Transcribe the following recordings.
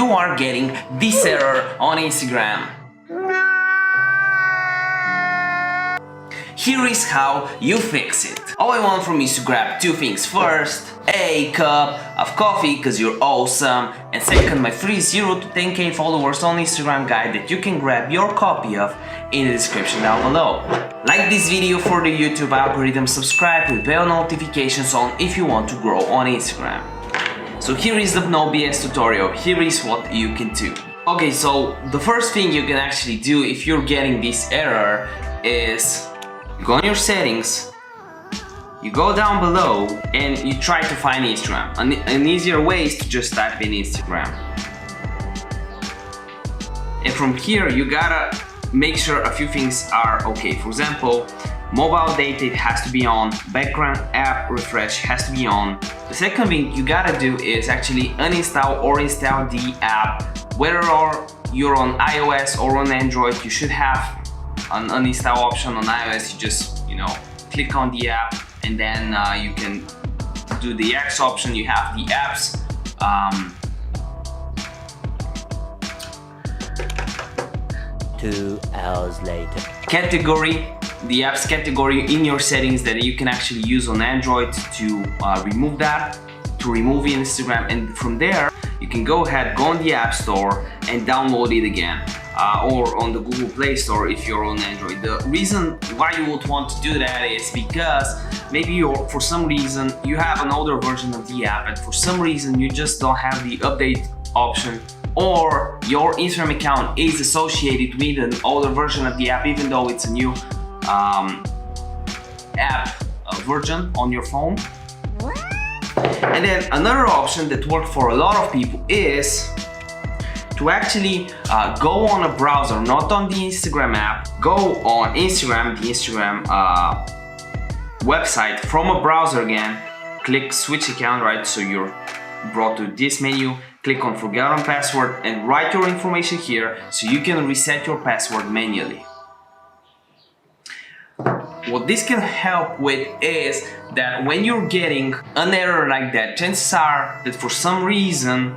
you are getting this error on Instagram. Here is how you fix it. All I want from you is to grab two things. First, a cup of coffee because you're awesome, and second, my free 0 to 10k followers on Instagram guide that you can grab your copy of in the description down below. Like this video for the YouTube algorithm, subscribe with bell notifications on if you want to grow on Instagram. So here is the no BS tutorial. Here is what you can do. Okay, so the first thing you can actually do if you're getting this error is you go on your settings, you go down below and you try to find Instagram. An easier way is to just type in Instagram. And from here you gotta make sure a few things are okay. For example, mobile data has to be on, background app refresh has to be on. The second thing you gotta do is actually uninstall or install the app. Whether you're on iOS or on Android, you should have an uninstall option. On iOS, you just click on the app and then you can do the X option. You have the apps. 2 hours later. Category, the apps category in your settings that you can actually use on Android to remove that, to remove Instagram, and from there you can go ahead, go on the App Store and download it again, or on the Google Play Store if you're on Android. The reason why you would want to do that is because maybe for some reason you have an older version of the app and for some reason you just don't have the update option, or your Instagram account is associated with an older version of the app even though it's a new app version on your phone. And then another option that works for a lot of people is to actually go on a browser, not on the Instagram app, go on Instagram, the Instagram website from a browser again, click switch account, right? So you're brought to this menu, click on forget on password and write your information here so you can reset your password manually. What this can help with is that when you're getting an error like that, chances are that for some reason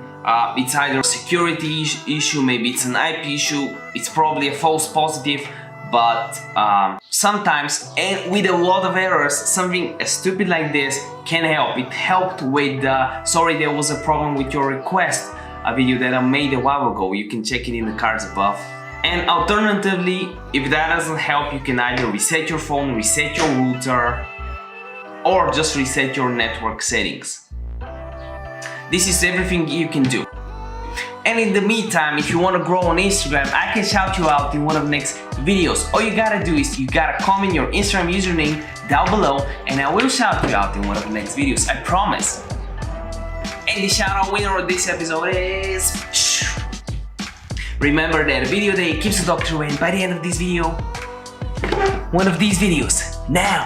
it's either a security issue, maybe it's an IP issue, it's probably a false positive, but sometimes, and with a lot of errors, something as stupid like this can help. It helped with sorry there was a problem with your request, a video that I made a while ago. You can check it in the cards above. And alternatively, if that doesn't help, you can either reset your phone, reset your router, or just reset your network settings. This is everything you can do. And in the meantime, if you want to grow on Instagram, I can shout you out in one of the next videos. All you gotta do is you gotta comment your Instagram username down below and I will shout you out in one of the next videos, I promise. And the shout out winner of this episode is... Remember that a video day keeps the doctor away, and by the end of this video, one of these videos, now!